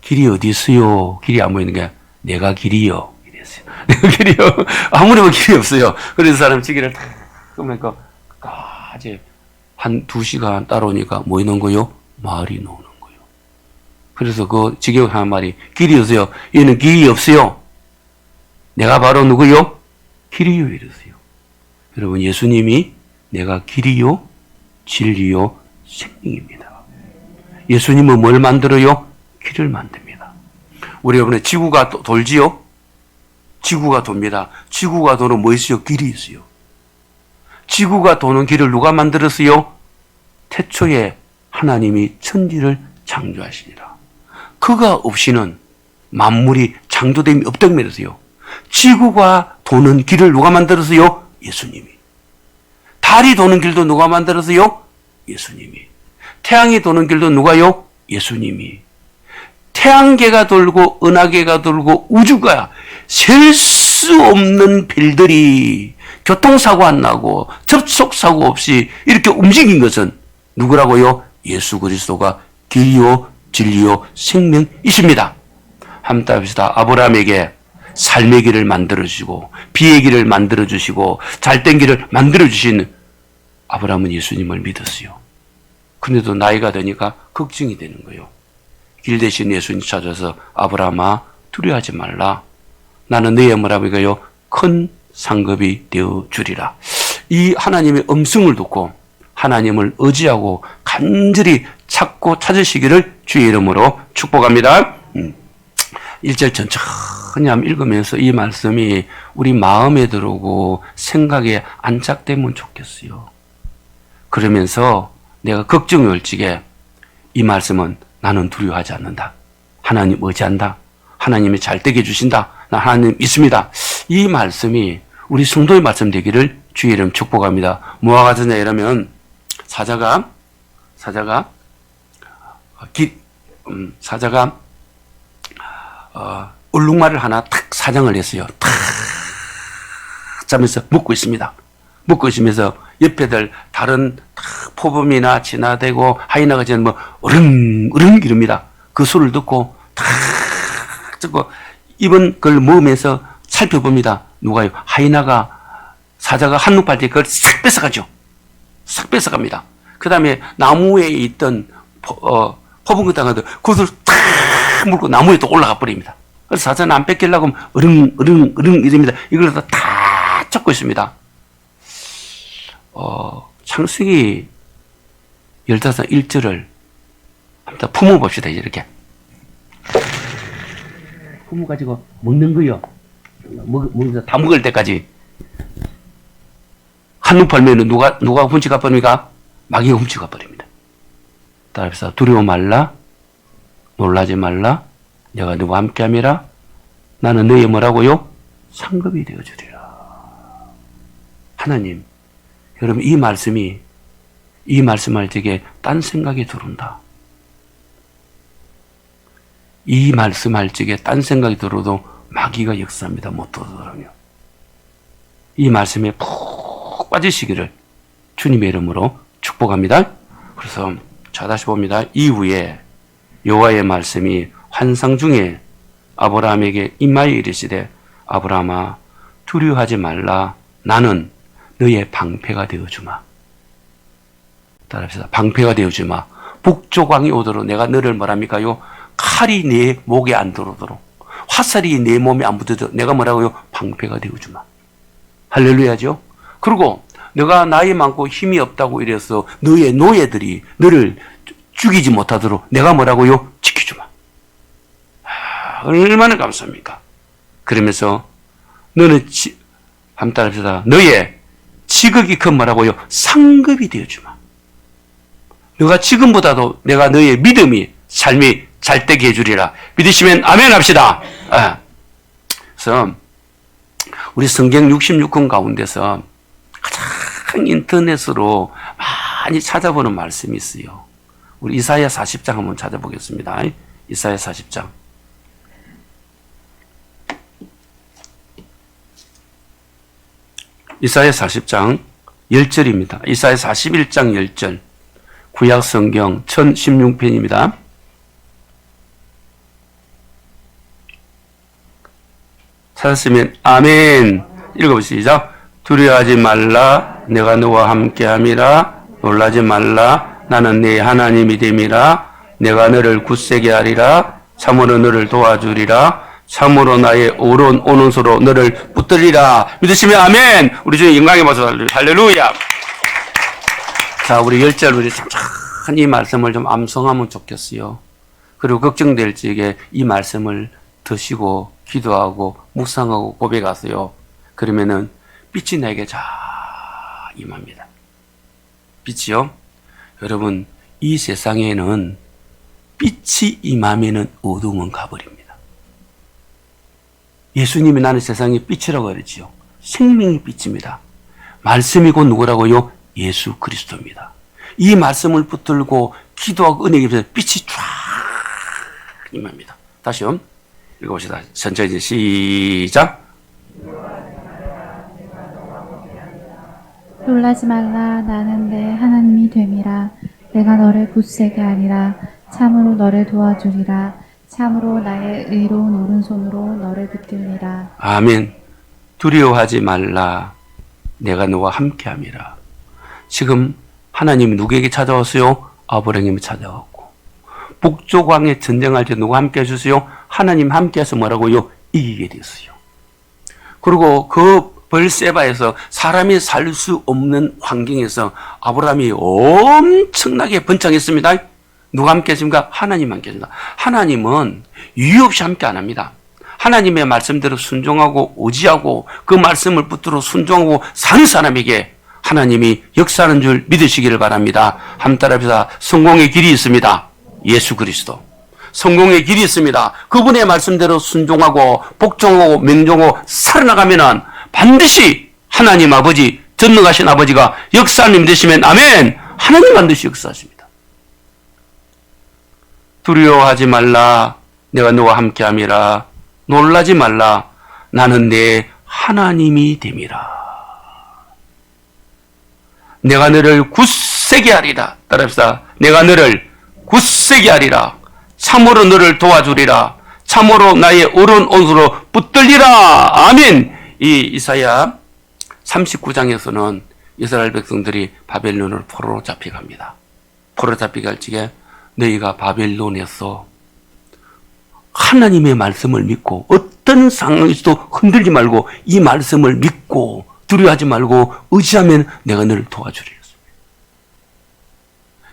A: 길이 어디 있어요? 길이 안 보이는 게 내가 길이요. 이랬어요. 내가 길이요. 아무리 뭐 길이 없어요. 그래서 사람 지게를 탁 그러니까 까지 한 2시간 따라오니까 뭐 있는 거요? 말이 나오는 거예요. 그래서 그 지게 한 말이 길이 없어요. 얘는 길이 없어요. 내가 바로 누구요? 길이요. 이랬어요. 여러분 예수님이 내가 길이요, 진리요, 생명입니다. 예수님은 뭘 만들어요? 길을 만듭니다. 우리 여러분의 지구가 돌지요? 지구가 돕니다. 지구가 도는 뭐 있어요? 길이 있어요. 지구가 도는 길을 누가 만들었어요? 태초에 하나님이 천지를 창조하시니라. 그가 없이는 만물이 창조됨이 없다고 말했어요. 지구가 도는 길을 누가 만들었어요? 예수님이. 달이 도는 길도 누가 만들었어요? 예수님이. 태양이 도는 길도 누가요? 예수님이. 태양계가 돌고 은하계가 돌고 우주가 셀 수 없는 별들이 교통사고 안 나고 접촉사고 없이 이렇게 움직인 것은 누구라고요? 예수 그리스도가 길이요 진리요 생명이십니다. 한번 합시다. 아브라함에게 삶의 길을 만들어주시고 비의 길을 만들어주시고 잘된 길을 만들어주신 아브라함은 예수님을 믿었어요. 그런데도 나이가 되니까 걱정이 되는 거예요. 길 대신 예수님 찾아서 아브라함아 두려워하지 말라. 나는 너의 뭐라고요? 큰 상급이 되어 주리라. 이 하나님의 음성을 듣고 하나님을 의지하고 간절히 찾고 찾으시기를 주의 이름으로 축복합니다. 1절 천천히 한번 읽으면서 이 말씀이 우리 마음에 들어오고 생각에 안착되면 좋겠어요. 그러면서 내가 걱정이 올지게 이 말씀은 나는 두려워하지 않는다. 하나님 의지한다. 하나님이 잘 되게 해주신다. 나 하나님 믿습니다. 이 말씀이 우리 성도의 말씀 되기를 주의 이름 축복합니다. 뭐와 같으냐 이러면 사자가 얼룩말을 하나 탁 사냥을 했어요. 탁 짜면서 묶고 있습니다. 묶고 있으면서 옆에들 다른 포범이나 진화되고 하이나가 지는 뭐 으릉으릉 이릅니다. 그 소리를 듣고 탁 찍고 입은 그걸 먹으면서 살펴봅니다. 누가요? 하이나가 사자가 한눈 팔 때 그걸 싹 뺏어가죠. 싹 뺏어갑니다. 그 다음에 나무에 있던 포범 같은 것들 그것을 탁 물고 나무에 또 올라가 버립니다. 그래서 사자는 안 뺏기려고 하면 으릉으릉 이럽니다. 이걸 다 잡고 있습니다. 창세기 15, 1절을 한번 품어봅시다. 이렇게. 품어가지고 먹는 거요. 다 먹을 때까지. 한눈 팔면은 누가 훔쳐가 버립니까? 마귀가 훔쳐가 버립니다. 따라서 두려워 말라. 놀라지 말라. 내가 너와 함께 함이라. 나는 너의 뭐라고요? 상급이 되어주리라. 하나님, 여러분 이 말씀할 적에 딴 생각이 들어온다. 이 말씀할 적에 딴 생각이 들어도 마귀가 역사합니다. 못 들어오더라고요. 이 말씀에 푹 빠지시기를 주님의 이름으로 축복합니다. 그래서 자 다시 봅니다. 이후에 여호와의 말씀이 환상 중에 아브라함에게 임하여 이르시되 아브라함아 두려워하지 말라. 나는 너의 방패가 되어주마. 따라합시다. 방패가 되어주마. 북조광이 오도록 내가 너를 뭐랍니까요? 칼이 내 목에 안 들어오도록 화살이 내 몸에 안 붙어도록 내가 뭐라고요? 방패가 되어주마. 할렐루야죠. 그리고 너가 나이 많고 힘이 없다고 이래서 너의 노예들이 너를 죽이지 못하도록 내가 뭐라고요? 지켜주마. 얼마나 감사합니까? 그러면서 너는 한번 따라합시다. 너의 지극히 큰 뭐라고요? 상급이 되어주마. 너가 지금보다도 내가 너의 믿음이 삶이 잘되게 해주리라. 믿으시면 아멘 합시다. 그래서 우리 성경 66권 가운데서 가장 인터넷으로 많이 찾아보는 말씀이 있어요. 우리 이사야 40장 한번 찾아보겠습니다. 이사야 40장. 이사야 40장 10절입니다. 이사야 41장 10절. 구약 성경 1016편입니다. 찾았으면 아멘. 읽어보시죠. 두려워하지 말라. 내가 너와 함께함이라. 놀라지 말라. 나는 네 하나님이 됨이라. 내가 너를 굳세게 하리라. 참으로 너를 도와주리라. 참으로 나의 오른손으로 너를 붙들리라. 믿으시면 아멘. 우리 주님 영광의 박수 할렐루야. 자, 우리 10절 우리 천천히 이 말씀을 좀 암송하면 좋겠어요. 그리고 걱정될 적에 이 말씀을 드시고 기도하고 묵상하고 고백하세요. 그러면은 빛이 내게 잘 임합니다. 빛이요? 여러분, 이 세상에는 빛이 임하면은 어두움은 가버립니다. 예수님이 나는 세상의 빛이라고 그랬지요. 생명의 빛입니다. 말씀이 곧 누구라고요? 예수 그리스도입니다. 이 말씀을 붙들고 기도하고 은혜 입에서 빛이 쫙 임합니다. 다시요. 읽어봅시다. 천천히 시작.
B: 놀라지 말라. 나는 내 하나님이 됨이라. 내가 너를 굳세게 하리라. 참으로 너를 도와주리라. 참으로 나의 의로운 오른손으로 너를 붙들리라.
A: 아멘. 두려워하지 말라. 내가 너와 함께함이라. 지금 하나님이 누구에게 찾아왔어요? 아브라함이 찾아왔고, 북쪽왕에 전쟁할 때 누가 함께 해주세요? 하나님 함께해서 뭐라고요? 이기게 됐어요. 그리고 그 벌세바에서 사람이 살 수 없는 환경에서 아브라함이 엄청나게 번창했습니다. 누가 함께 했습니까? 하나님 함께 했습니다. 하나님은 이유 없이 함께 안 합니다. 하나님의 말씀대로 순종하고 의지하고 그 말씀을 붙들어 순종하고 사는 사람에게 하나님이 역사하는 줄 믿으시기를 바랍니다. 함따라합시다. 성공의 길이 있습니다. 예수 그리스도. 성공의 길이 있습니다. 그분의 말씀대로 순종하고 복종하고 명종하고 살아나가면은 반드시 하나님 아버지, 전능하신 아버지가 역사하는 되시면 아멘. 하나님 반드시 역사하십니다. 두려워하지 말라. 내가 너와 함께함이라. 놀라지 말라. 나는 내 하나님이 됨이라. 내가 너를 굳세게 하리라. 따라합시다. 내가 너를 굳세게 하리라. 참으로 너를 도와주리라. 참으로 나의 오른손으로 붙들리라. 아멘. 이 이사야 39장에서는 이스라엘 백성들이 바벨론으로 포로로 잡혀갑니다. 포로로 잡혀갈 적에 너희가 바벨론에서 하나님의 말씀을 믿고 어떤 상황에서도 흔들지 말고 이 말씀을 믿고 두려워하지 말고 의지하면 내가 너를 도와주리라.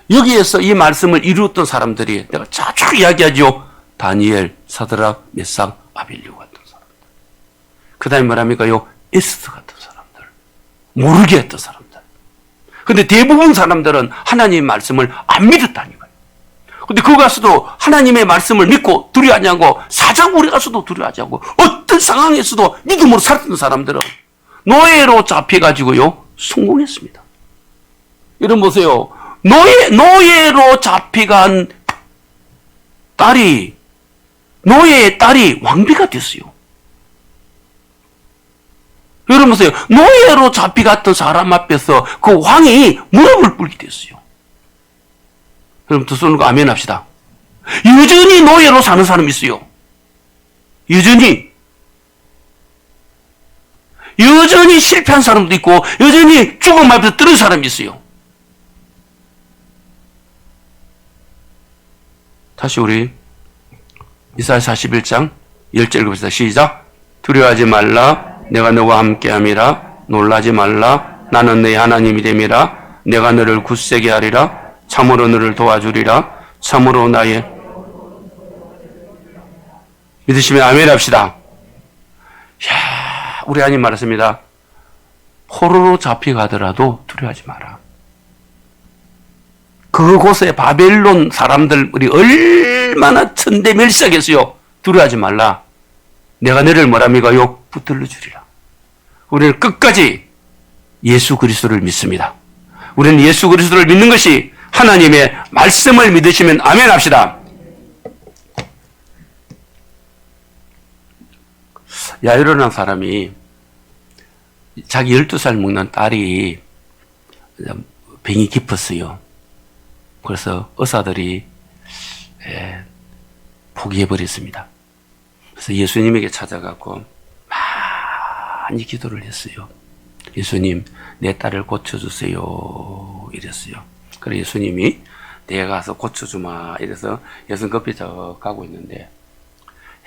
A: 여기에서 이 말씀을 이루었던 사람들이 내가 자주 이야기하죠. 다니엘, 사드락, 메삭, 아벨류 같은 사람들. 그 다음에 뭐랍니까요? 에스더 같은 사람들. 모르게 했던 사람들. 근데 대부분 사람들은 하나님의 말씀을 안 믿었다니까요. 근데 거기 가서도 하나님의 말씀을 믿고 두려워하지 않고 사자굴에 가서도 두려워하지 않고 어떤 상황에서도 믿음으로 살았던 사람들은 노예로 잡혀가지고요 성공했습니다. 여러분 보세요. 노예로 잡혀간 노예의 딸이 왕비가 됐어요. 여러분 보세요. 노예로 잡혀갔던 사람 앞에서 그 왕이 무릎을 꿇게 됐어요. 여러분 두 손으로 아멘 합시다. 여전히 노예로 사는 사람이 있어요. 여전히 실패한 사람도 있고 여전히 죽음 앞에서 떨어진 사람이 있어요. 다시 우리 이사야 41장 10절 읽읍시다. 시작. 두려워하지 말라. 내가 너와 함께함이라. 놀라지 말라. 나는 너의 하나님이 됨이라. 내가 너를 굳세게 하리라. 참으로 너를 도와주리라. 참으로 나의 믿으시면 아멘 합시다. 우리 하나님 말했습니다. 포로로 잡혀가더라도 두려워하지 마라. 그곳에 바벨론 사람들이 얼마나 천대멸시하겠어요. 두려워하지 말라. 내가 너를 뭐랍니까요? 붙들러 주리라. 우리는 끝까지 예수 그리스도를 믿습니다. 우리는 예수 그리스도를 믿는 것이 하나님의 말씀을 믿으시면 아멘 합시다. 야이로라는 사람이 자기 12살 먹는 딸이 병이 깊었어요. 그래서 의사들이 포기해버렸습니다. 그래서 예수님에게 찾아가고 많이 기도를 했어요. 예수님, 내 딸을 고쳐주세요. 이랬어요. 그래서 예수님이 내가 가서 고쳐주마. 이래서 예수님 급히 저 가고 있는데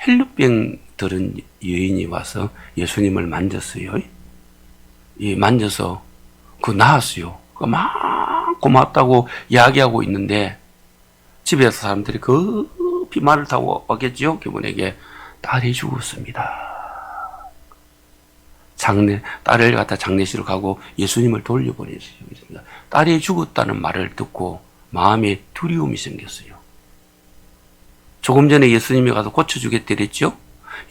A: 헬루병 들은 여인이 와서 예수님을 만졌어요. 만져서 나았어요. 막 고맙다고 이야기하고 있는데 집에서 사람들이 급히 말을 타고 왔겠죠. 그분에게 딸이 죽었습니다. 딸을 갖다 장례식으로 가고 예수님을 돌려보냈습니다. 딸이 죽었다는 말을 듣고 마음에 두려움이 생겼어요. 조금 전에 예수님이 가서 고쳐주겠다 그랬죠.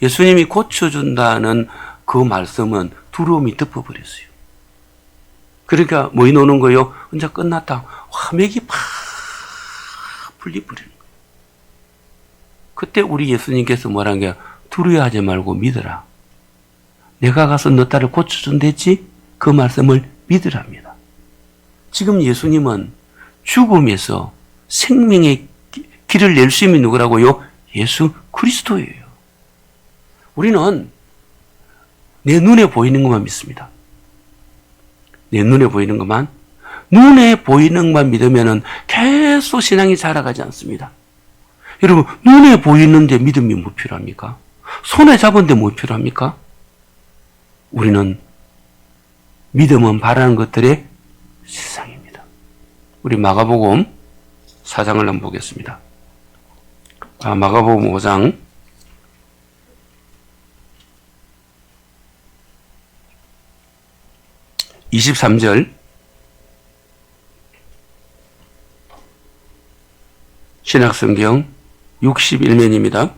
A: 예수님이 고쳐준다는 그 말씀은 두려움이 덮어버렸어요. 그러니까 뭐이 노는 거요? 혼자 끝났다. 화맥이 팍 풀려버리는 거예요. 그때 우리 예수님께서 뭐라는 게 두려워하지 말고 믿어라. 내가 가서 너 딸을 고쳐준댔지? 그 말씀을 믿으랍니다. 지금 예수님은 죽음에서 생명의 길을 낼 수 있는 누구라고요? 예수 그리스도예요. 우리는 내 눈에 보이는 것만 믿습니다. 내 눈에 보이는 것만. 눈에 보이는 것만 믿으면 계속 신앙이 자라가지 않습니다. 여러분, 눈에 보이는데 믿음이 뭐 필요합니까? 손에 잡은데 뭐 필요합니까? 우리는 믿음은 바라는 것들의 세상입니다. 우리 마가복음 4장을 한번 보겠습니다. 마가복음 5장 23절 신약성경 61면입니다.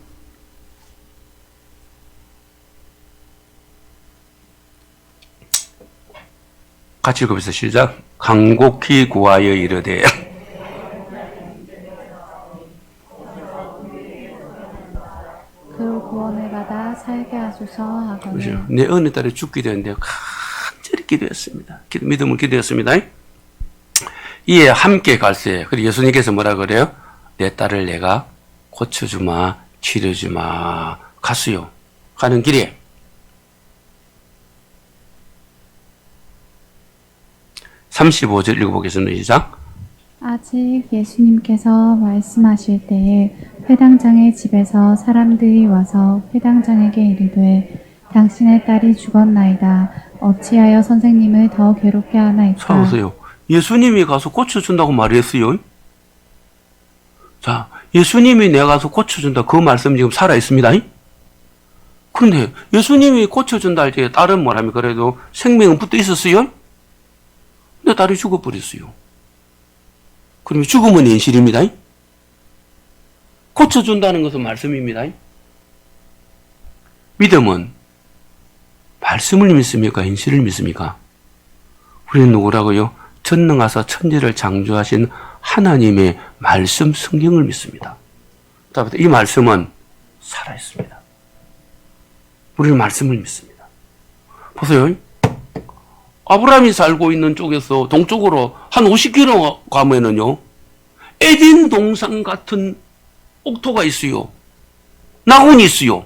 A: 같이 읽어보세요. 시작. 간곡히 구하여 이르되
B: 그 구원을 받아 살게 하소서 하거늘.
A: 그렇죠. 내 어느 딸이 죽게 되는데 간절히 기도했습니다. 믿음을 기도했습니다. 이에 함께 갈새. 그리고 예수님께서 뭐라 그래요? 내 딸을 내가 고쳐주마, 치료주마. 갔어요. 가는 길에 35절 읽어보겠습니다. 시작.
B: 아직 예수님께서 말씀하실 때에 회당장의 집에서 사람들이 와서 회당장에게 이르되 당신의 딸이 죽었나이다. 어찌하여 선생님을 더 괴롭게 하나이까?
A: 자, 보세요. 예수님이 가서 고쳐준다고 말했어요. 자, 예수님이 내가 가서 고쳐준다. 그 말씀 지금 살아있습니다. 그런데 예수님이 고쳐준다 할 때 딸은 뭐라면 그래도 생명은 붙어 있었어요? 근데 딸이 죽어버렸어요. 그러면 죽음은 현실입니다. 고쳐준다는 것은 말씀입니다. 믿음은 말씀을 믿습니까? 현실을 믿습니까? 우리는 누구라고요? 전능하사 천지를 창조하신 하나님의 말씀 성경을 믿습니다. 이 말씀은 살아있습니다. 우리는 말씀을 믿습니다. 보세요. 아브라함이 살고 있는 쪽에서 동쪽으로 한 50km 가면은요, 에덴 동산 같은 옥토가 있어요. 낙원이 있어요.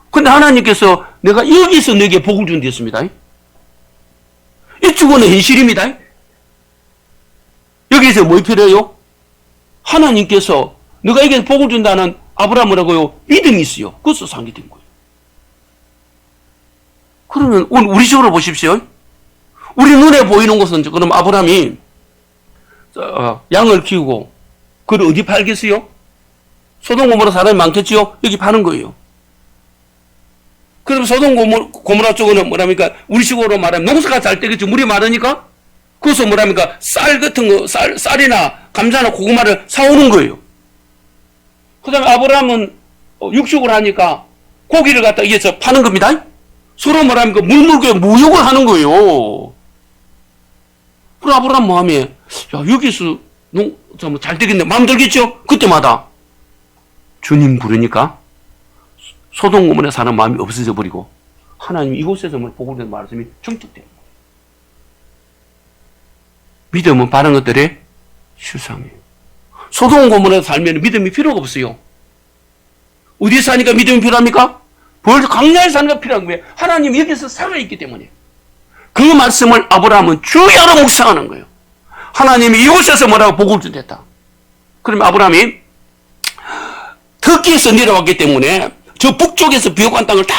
A: 근데 하나님께서 내가 여기서 너에게 복을 준댔습니다. 이 주거는 현실입니다. 여기서 뭐 필요해요? 하나님께서 너가 여기서 복을 준다는 아브라함이라고요, 믿음이 있어요. 그래서 상이 된 거예요. 그러면 우리 식으로 보십시오. 우리 눈에 보이는 것은 그럼 아브라함이 양을 키우고 그걸 어디 팔겠어요? 소돔 고모라 사람이 많겠지요? 여기 파는 거예요. 그럼 소돔 고모라 쪽은 뭐랍니까? 우리 식으로 말하면 농사가 잘 되겠죠. 물이 많으니까. 그래서 뭐랍니까? 쌀 같은 거, 쌀이나 감자나 고구마를 사오는 거예요. 그 다음에 아브라함은 육축을 하니까 고기를 갖다 이게서 파는 겁니다. 서로 뭐랍니까? 물물교에 무역을 하는 거예요. 그럼 아브라함 마음에, 야, 여기서 잘 되겠네. 마음 들겠죠? 그때마다 주님 부르니까 소돔 고모라에 사는 마음이 없어져 버리고 하나님 이곳에서 복을 된 말씀이 충족돼요. 믿음은 바른 것들의 실상이에요. 소돔 고모라에 살면 믿음이 필요가 없어요. 어디에 사니까 믿음이 필요합니까? 벌써 강야에 사는 게 필요한 거예요. 하나님이 여기서 살아있기 때문에. 그 말씀을 아브라함은 주야로 묵상하는 거예요. 하나님이 이곳에서 뭐라고 복을 주겠다. 그러면 아브라함이 터키에서 내려왔기 때문에 저 북쪽에서 비옥한 땅을 다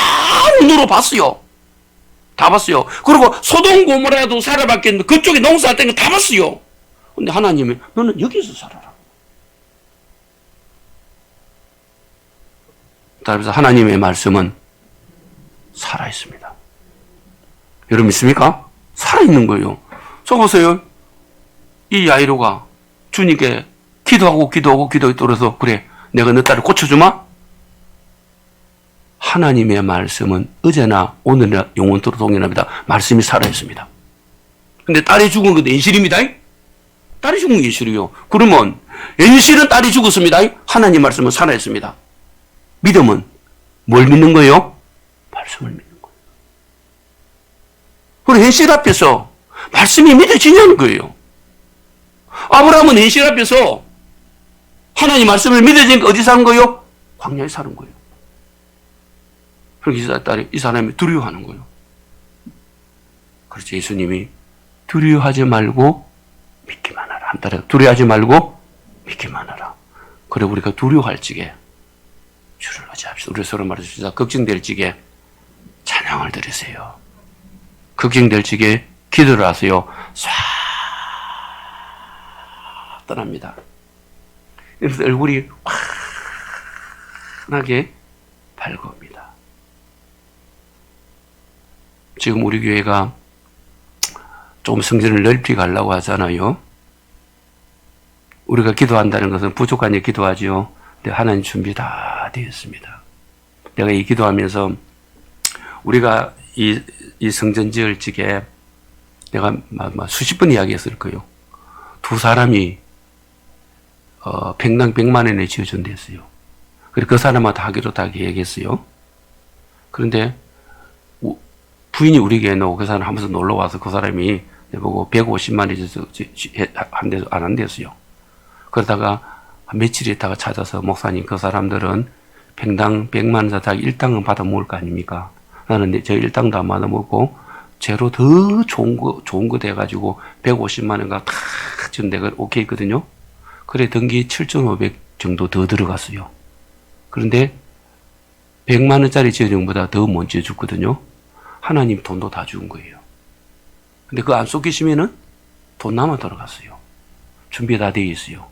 A: 눈으로 봤어요. 다 봤어요. 그리고 소돔 고모라도 살아봤겠는데 그쪽에 농사할 때는 다 봤어요. 근데 하나님이 너는 여기서 살아라. 그래서 하나님의 말씀은 살아있습니다. 여러분 믿습니까? 살아있는 거예요. 저 보세요. 이 야이로가 주님께 기도하고 떨어서 그래 내가 너 딸을 고쳐주마? 하나님의 말씀은 어제나 오늘이나 영원토록 동일합니다. 말씀이 살아있습니다. 근데 딸이 죽은 건 엔실입니다. 딸이 죽은 게 엔실이요. 그러면 엔실은 딸이 죽었습니다. 하나님 말씀은 살아있습니다. 믿음은 뭘 믿는 거예요? 말씀을 믿는 거예요. 그리고 엔실 앞에서 말씀이 믿어지냐는 거예요. 아브라함은 엔실 앞에서 하나님 말씀을 믿어지니까 어디 사는 거예요? 광야에 사는 거예요. 그래서 이 사람이 두려워하는 거예요. 그렇죠. 예수님이 두려워하지 말고 믿기만 하라. 한 달에 두려워하지 말고 믿기만 하라. 그래 우리가 두려워할 적에 주를 의지합시다. 우리 서로 말해줍시다. 걱정될 적에 찬양을 드리세요. 걱정될 적에 기도를 하세요. 쏴 떠납니다. 그래서 얼굴이 환하게 밝아옵니다. 지금 우리 교회가 좀 성전을 넓히 가려고 하잖아요. 우리가 기도한다는 것은 부족하니 기도하지요. 근데 하나님 준비 다 되어 있습니다. 내가 이 기도하면서 우리가 이 성전 지을 적에 내가 수십 번 이야기했을 거예요. 두 사람이 평당 100만 원에 지어준댔어요. 그리고 그 사람한테 하기로 다 계획했어요. 그런데 부인이 우리 교회에 오고 그 사람 한 번씩 놀러 와서 그 사람이 보고 150만 원에 안 한댔어요. 그러다가 며칠 있다가 찾아서 목사님 그 사람들은 평당 100만 원 사다가 1당은 받아 먹을 거 아닙니까? 나는 저 1당도 안 받아 먹고 제로 더 좋은 거 돼가지고 150만 원가 다 지금 내가 오케이 했거든요. 그래 등기 7,500 정도 더 들어갔어요. 그런데 100만 원짜리 지어정보다 더 못 지어줬거든요. 하나님 돈도 다 준 거예요. 근데 그거 안 쏟기시면은 돈 남아 들어갔어요. 준비 다 되어 있어요.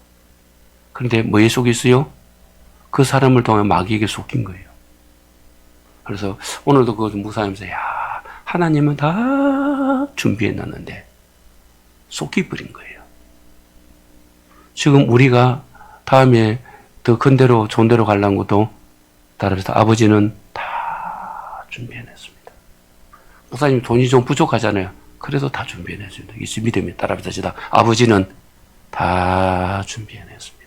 A: 그런데 뭐에 속였어요? 그 사람을 통해 마귀에게 속인 거예요. 그래서 오늘도 그거 묵상하면서 야 하나님은 다 준비해 놨는데 속여버린 거예요. 지금 우리가 다음에 더 큰 데로 좋은 데로 가려는 것도 따라서 아버지는 다 준비해냈습니다. 목사님 돈이 좀 부족하잖아요. 그래도 다 준비해냈습니다. 이 믿음이 따라붙으시다. 아버지는 다 준비해냈습니다.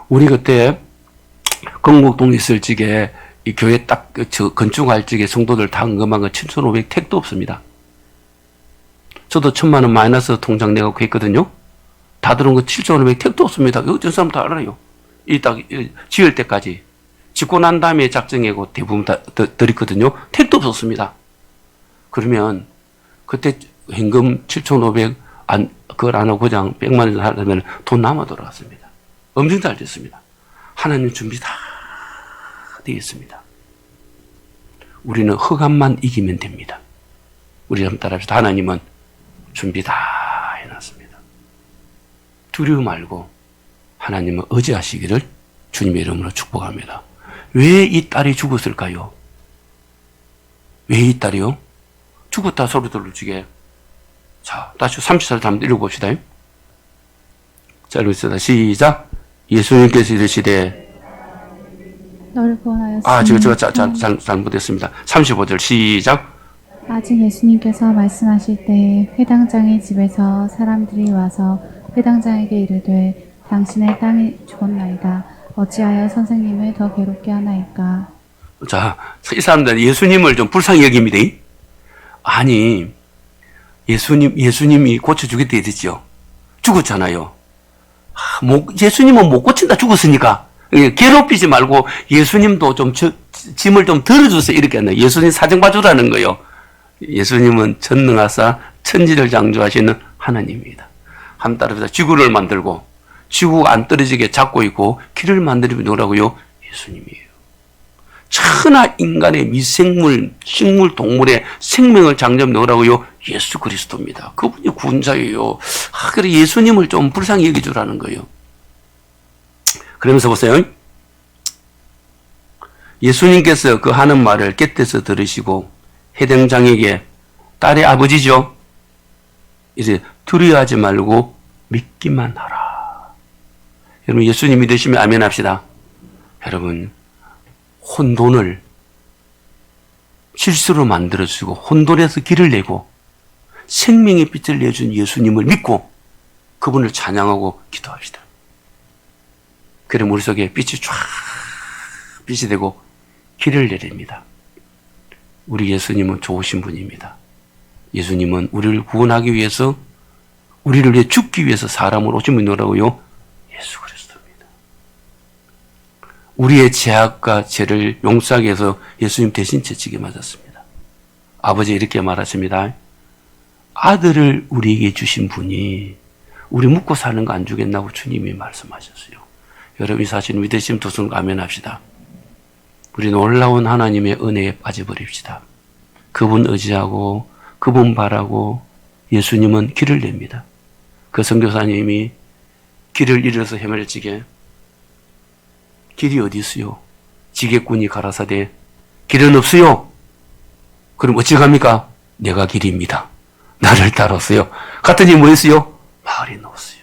A: 우리 그때 건국동 있을 적에 이 교회 딱 건축할 적에 성도들 다 헌금한 거 7,500 택도 없습니다. 저도 1,000만 원 마이너스 통장 내고 했거든요. 다 들은 거 7,500 택도 없습니다. 어떤 사람 다 알아요. 이 딱 지을 때까지 짓고 난 다음에 작정하고 대부분 다 드렸거든요. 택도 없었습니다. 그러면 그때 현금 7,500 그걸 안 하고 그냥 100만 원 하려면 돈 남아 돌아갔습니다. 엄청 잘 됐습니다. 하나님 준비 다 되어 있습니다. 우리는 흑암만 이기면 됩니다. 우리 한번 따라합시다. 하나님은 준비 다 해놨습니다. 두려워 말고 하나님은 의지하시기를 주님의 이름으로 축복합니다. 왜 이 딸이 죽었을까요? 왜 이 딸이요? 죽었다 소리 들려주게. 자, 다시 30절 한번 읽어봅시다. 자, 읽읍시다. 시작. 예수님께서 이르시되
B: 너를 구원하였으니
A: 제가 잘못했습니다. 35절 시작.
B: 아직 예수님께서 말씀하실 때 회당장의 집에서 사람들이 와서 회당장에게 이르되 당신의 딸이 죽었나이다. 어찌하여 선생님을 더 괴롭게 하나이까?
A: 자, 이 사람들은 예수님을 좀 불쌍히 여깁니다. 아니, 예수님이 고쳐주겠다 했죠. 죽었잖아요. 예수님은 못 고친다 죽었으니까. 괴롭히지 말고 예수님도 좀 짐을 좀 덜어주세요. 이렇게 하는 예수님 사정 봐주라는 거예요. 예수님은 전능하사 천지를 창조하시는 하나님입니다. 한 따라서 지구를 만들고 지구가 안 떨어지게 잡고 있고 길을 만들면 누구라고요? 예수님이에요. 천하 인간의 미생물, 식물, 동물의 생명을 창조한 누구라고요? 예수 그리스도입니다. 그분이 구원자예요. 그래 예수님을 좀 불쌍히 여겨주라는 거예요. 그러면서 보세요. 예수님께서 그 하는 말을 곁에서 들으시고 회당장에게 딸의 아버지죠. 이제 두려워하지 말고 믿기만 하라. 여러분 예수님 믿으시면 아멘 합시다. 여러분 혼돈을 실수로 만들어주고 혼돈에서 길을 내고 생명의 빛을 내준 예수님을 믿고 그분을 찬양하고 기도합시다. 그래 머릿속에 빛이 쫙 빛이 되고 길을 내립니다. 우리 예수님은 좋으신 분입니다. 예수님은 우리를 구원하기 위해서 우리를 위해 죽기 위해서 사람을 오신 분이라고요. 예수 그리스도입니다. 우리의 죄악과 죄를 용서하기 위해서 예수님 대신 채찍에 맞았습니다. 아버지 이렇게 말하십니다. 아들을 우리에게 주신 분이 우리 묵고 사는 거 안 주겠나고 주님이 말씀하셨어요. 여러분 이 사실 믿으시면 두 손 아멘합시다. 우리 놀라운 하나님의 은혜에 빠져버립시다. 그분 의지하고 그분 바라고 예수님은 길을 냅니다. 그 선교사님이 길을 잃어서 헤매지게 길이 어디 있어요? 지게꾼이 가라사대 길은 없어요. 그럼 어찌 갑니까? 내가 길입니다. 나를 따랐어요. 갔더니 뭐 했어요? 마을이 넣었어요.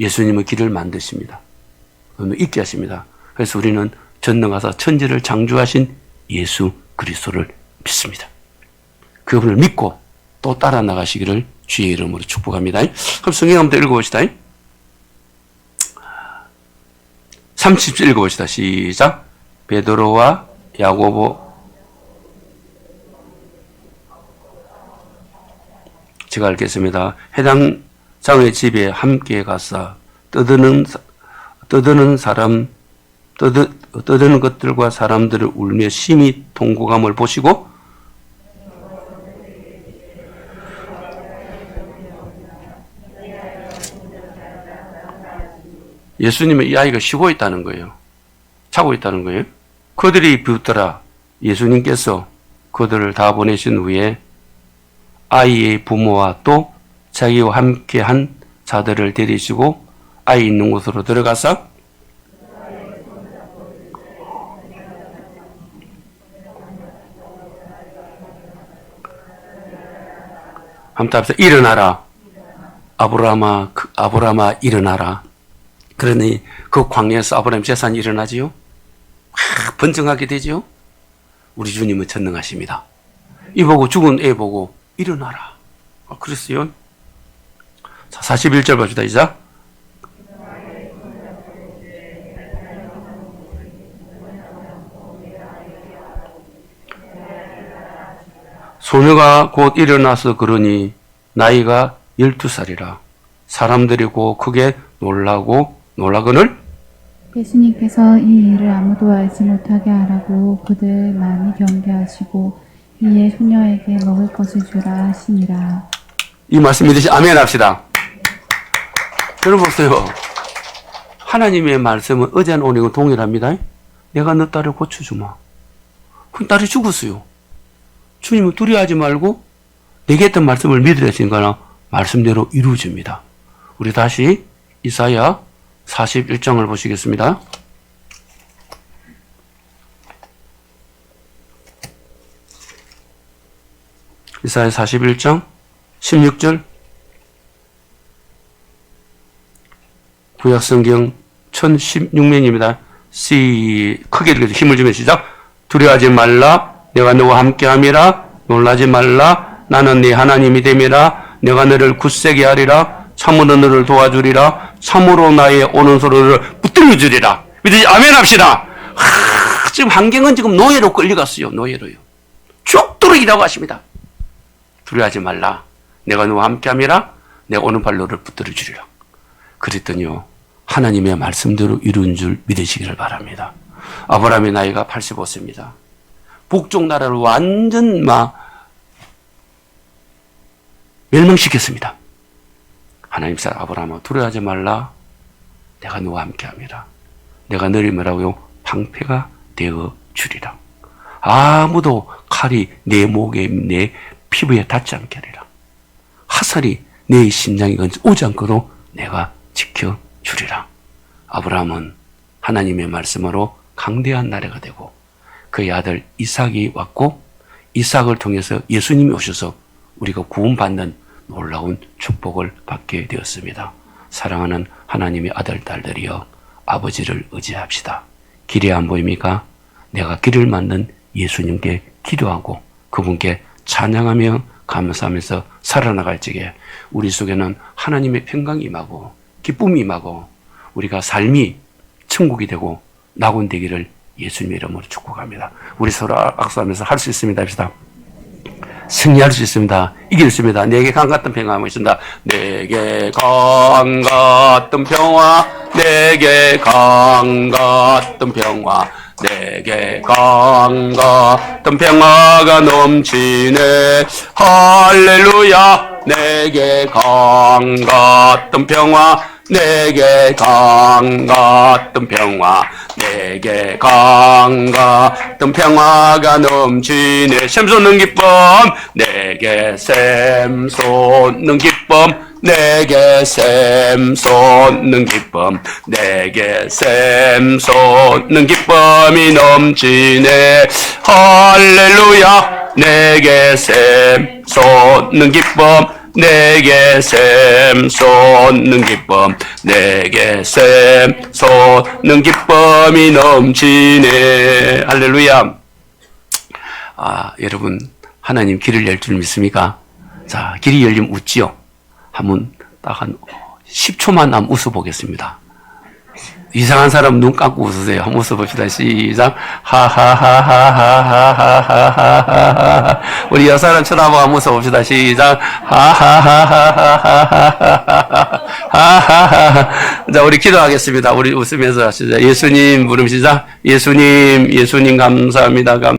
A: 예수님은 길을 만드십니다. 있게 하십니다. 그래서 우리는 전능하사 천지를 창조하신 예수 그리스도를 믿습니다. 그분을 믿고 또 따라 나가시기를 주의 이름으로 축복합니다. 그럼 성경 한번 읽어봅시다. 30절 읽어봅시다. 시작. 베드로와 야고보 제가 읽겠습니다. 해당 장의 집에 함께 가서 떠드는 것들과 사람들을 울며 심히 통곡함을 보시고 예수님은 이 아이가 쉬고 있다는 거예요. 자고 있다는 거예요. 그들이 비웃더라. 예수님께서 그들을 다 보내신 후에 아이의 부모와 또 자기와 함께한 자들을 데리시고 아이 있는 곳으로 들어가서 한번 합시다. 일어나라. 아브라함아 일어나라. 그러니 그 광야에서 아브라함 재산이 일어나지요. 번성하게 되지요. 우리 주님은 전능하십니다. 이 보고 죽은 애 보고 일어나라. 그랬어요. 자, 41절 봅시다. 이자. 소녀가 곧 일어나서 그러니 나이가 12살이라. 사람들이 곧 크게 놀라거늘
B: 예수님께서 이 일을 아무도 알지 못하게 하라고 그들 많이 경계하시고 이에 소녀에게 먹을 것을 주라 하시니라.
A: 이 말씀 믿으시 아멘 합시다. 여러분 보세요. 하나님의 말씀은 어제는 오늘과 동일합니다. 내가 너 딸을 고쳐주마. 그 딸이 죽었어요. 주님은 두려워하지 말고 내게 했던 말씀을 믿으라 하시니까 말씀대로 이루어집니다. 우리 다시 이사야 41장을 보시겠습니다. 이사야 41장 16절 구약성경 1016면입니다. 크게 읽어서 힘을 주면 시작. 두려워하지 말라. 내가 너와 함께함이라. 놀라지 말라. 나는 네 하나님이 됨이라. 내가 너를 굳세게 하리라. 참으로 너를 도와주리라. 참으로 나의 오른손을 붙들어 주리라. 믿으시 아멘 합시다. 지금 환경은 지금 노예로 끌려갔어요. 노예로요. 죽도록 일하고 하십니다. 두려워하지 말라. 내가 너와 함께함이라. 내 오른발 너를 붙들어 주리라. 그랬더니요. 하나님의 말씀대로 이룬 줄 믿으시기를 바랍니다. 아브라함의 나이가 85세입니다. 북쪽 나라를 완전 멸망시켰습니다. 하나님 사람 아브라함아 두려워하지 말라. 내가 너와 함께함이라. 내가 너를 뭐라고요? 방패가 되어 주리라. 아무도 칼이 내 목에 내 피부에 닿지 않게 하리라. 화살이 내 심장에 오지 않고도 내가 지켜주리라. 아브라함은 하나님의 말씀으로 강대한 나라가 되고 그의 아들 이삭이 왔고 이삭을 통해서 예수님이 오셔서 우리가 구원받는 놀라운 축복을 받게 되었습니다. 사랑하는 하나님의 아들, 딸들이여 아버지를 의지합시다. 길이 안 보입니까? 내가 길을 만든 예수님께 기도하고 그분께 찬양하며 감사하면서 살아나갈 적에 우리 속에는 하나님의 평강이 임하고 기쁨이 임하고 우리가 삶이 천국이 되고 낙원 되기를 예수님의 이름으로 축복합니다. 우리 서로 악수하면서 할 수 있습니다. 합시다. 승리할 수 있습니다. 이길 수 있습니다. 내게 강 같은 평화가 있습니다. 내게 강 같은 평화, 내게 강 같은 평화, 내게 강 같은 평화가 넘치네. 할렐루야. 내게 강 같은 평화, 내게 강 같은 평화, 내게 강 같은 평화가 넘치네. 샘솟는 기쁨, 내게 샘솟는 기쁨, 내게 샘솟는 기쁨, 내게 샘솟는 기쁨이 넘치네. 할렐루야. 내게 샘솟는 기쁨, 내게 샘솟는 기쁨, 내게 샘솟는 기쁨이 넘치네. 할렐루야. 여러분, 하나님 길을 열 줄 믿습니까? 자, 길이 열리면 웃지요? 한번 딱 한 10초만 한번 웃어보겠습니다. 이상한 사람 눈 감고 웃으세요. 한번 웃어봅시다. 시작. 하하하하하하하하하하. 우리 여사람 쳐다보고 한번 웃어봅시다. 시작. 하하하하하하하하. 자, 우리 기도하겠습니다. 우리 웃으면서 하시죠. 예수님 부릅시다. 예수님 감사합니다.